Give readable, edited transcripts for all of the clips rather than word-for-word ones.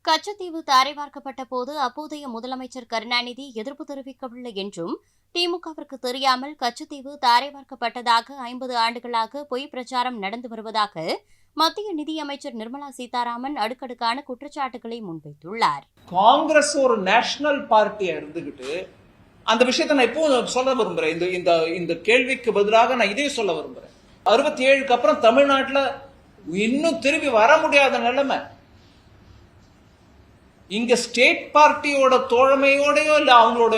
கச்சத்தீவு தாரைவார்க்கப்பட்ட போது அப்போதைய முதலமைச்சர் கருணாநிதி எதிர்ப்பு தெரிவிக்கவில்லை என்றும், திமுகவிற்கு தெரியாமல் கச்சத்தீவு தாரைவார்க்கப்பட்டதாக 50 ஆண்டுகளாக பொய் பிரச்சாரம் நடந்து வருவதாக மத்திய நிதியமைச்சர் நிர்மலா சீதாராமன் அடுக்கடுக்கான குற்றச்சாட்டுகளை முன்வைத்துள்ளார். காங்கிரஸ் ஒரு நேஷனல் பார்ட்டியா இருந்துகிட்டு அந்த விஷயத்தை நான் இப்போ சொல்ல விரும்புறேன். இந்த கேள்விக்கு பதிலாக நான் இதையும் சொல்ல விரும்புறேன். 67க்கு அப்புறம் தமிழ்நாட்டில் இன்னும் திரும்பி வர முடியாத நிலைமை. இங்க ஸ்டேட் பார்ட்டியோட தோழமையோடயோ இல்ல அவங்களோட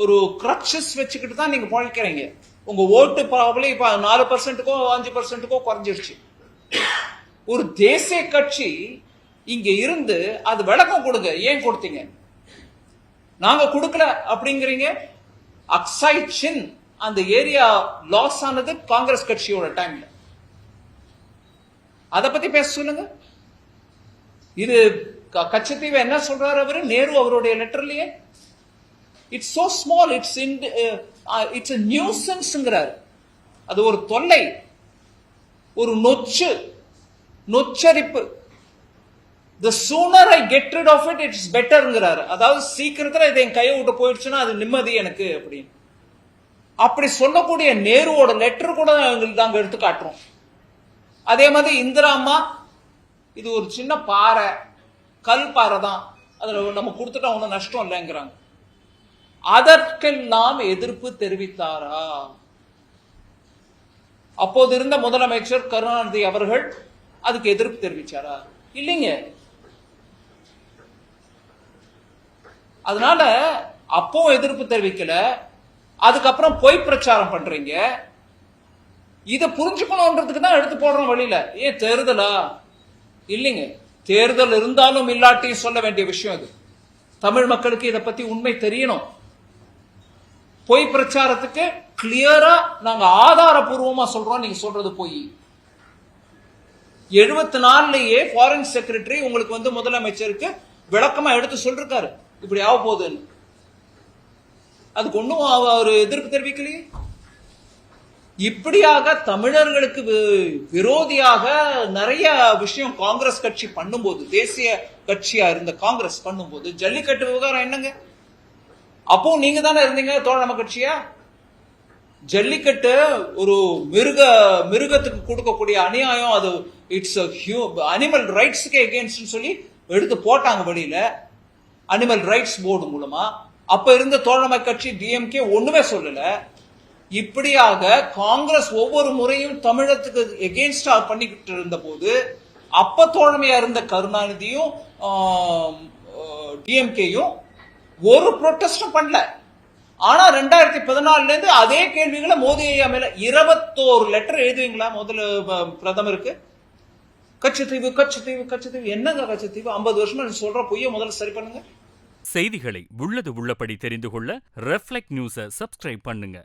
ஒரு கிரக்ஷஸ் வச்சுக்கிட்டு தான் நீங்க பழைக்கிறீங்க. உங்க ஓட்டு ப்ராபபிலி இப்ப 4%க்கோ 5%க்கோ குறைஞ்சிருச்சு. ஒரு தேசிய கட்சி இங்க இருந்து அது விளக்கம் கொடுங்க, ஏன் கொடுத்தீங்க? நாங்க கொடுக்கல அப்படிங்கிறீங்க. அக்ஸைட் சின் அந்த ஏரியா லாஸ் ஆனது காங்கிரஸ் கட்சியோட டைம்ல. அத பத்தி பேச சொல்லுங்க. இது கச்சத்தீவை என்ன சொல்றாரு அவரு? நேரு அவருடைய லெட்டர்லயே இட்ஸ் சோ ஸ்மால், இட்ஸ் நியூசன்ஸ்ங்கிறாரு. அது ஒரு தொல்லை, ஒரு நொச்சரிப்பு. The sooner I get rid of it, it's betterங்கிறாரு. அதாவது சீக்கிரத்துல இதை என் கையை விட்டு போயிடுச்சுன்னா அது நிம்மதி எனக்கு அப்படின்னு. அப்படி சொல்லக்கூடிய நேருவோட லெட்டர் கூட நாங்க எடுத்து காட்டுறோம். அதே மாதிரி இந்திரா அம்மா, இது ஒரு சின்ன பாறை, கல் பாறை தான், அதுல நம்ம கொடுத்துட்டா ஒன்றும் நஷ்டம் இல்லைங்கிறாங்க. அதற்கெல்லாம் எதிர்ப்பு தெரிவித்தாரா? அப்போது இருந்த முதலமைச்சர் கருணாநிதி அவர்கள் அதுக்கு எதிர்ப்பு தெரிவிச்சாரா? இல்லைங்க. அதனால அப்போ எதிர்ப்பு தெரிவிக்கல, அதுக்கப்புறம் பொய் பிரச்சாரம் பண்றீங்க. இதை புரிஞ்சுக்கணும்ன்றதுக்கு தான் எடுத்து போடுறோம் வழியில. ஏன் தேர்தலா? இல்லைங்க, தேர்தல் இருந்தாலும் இல்லாட்டியும் சொல்ல வேண்டிய விஷயம் இது. தமிழ் மக்களுக்கு இதை பத்தி உண்மை தெரியணும். பொய் பிரச்சாரத்துக்கு கிளியரா நாங்க ஆதாரபூர்வமா சொல்றோம். நீங்க சொல்றது பொய். 74லயே ஃபாரின் செக்ரட்டரி உங்களுக்கு முதலமைச்சருக்கு விளக்கமா எடுத்து சொல்றாரு இப்படி ஆக போகுதுன்னு. அதுக்கு ஒன்னும் அவர் எதிர்ப்பு தெரிவிக்கலையே. இப்படியாக தமிழர்களுக்கு விரோதியாக நிறைய விஷயம் காங்கிரஸ் கட்சி பண்ணும்போது, தேசிய கட்சியா இருந்த காங்கிரஸ் பண்ணும்போது, ஜல்லிக்கட்டு விவகாரம் என்னங்க? அப்போ நீங்க தானே இருந்தீங்க தோழமை கட்சியா. ஜல்லிக்கட்டு ஒரு மிருகத்துக்கு கொடுக்கக்கூடிய அநியாயம், அது இட்ஸ் அனிமல் ரைட்ஸ்க்கு எகெயின்ஸ்ட் சொல்லி எடுத்து போட்டாங்க வெளியில, அனிமல் ரைட்ஸ் போர்டு மூலமா. அப்ப இருந்த தோழமை கட்சி டிஎம்கே ஒண்ணுமே சொல்லல. இப்படியாக காங்கிரஸ் ஒவ்வொரு முறையும் தமிழகத்துக்கு எகெயின்ஸ்டா பண்ணிக்கிட்டு இருந்த போது, அப்ப தோழமையா இருந்த கருணாநிதியும் டிஎம்கேயும் ஒரு ப்ரொட்டஸ்டும் பண்ணல. ஆனா 2014ல இருந்து அதே கேள்விகளை மோடி ஐயா மேல 21 லெட்டர் எழுதுவீங்களா முதல்ல பிரதமருக்கு? கச்சத்தீவு கச்சத்தீவு கச்சத்தீவு. என்னங்க கச்சத்தீவு? 50 வருஷமா சொல்ற பொய்ய முதல்ல சரி பண்ணுங்க. செய்திகளை உள்ளது உள்ளபடி தெரிந்து கொள்ள ரெஃப்ளெக்ட் நியூஸை சப்ஸ்கிரைப் பண்ணுங்க.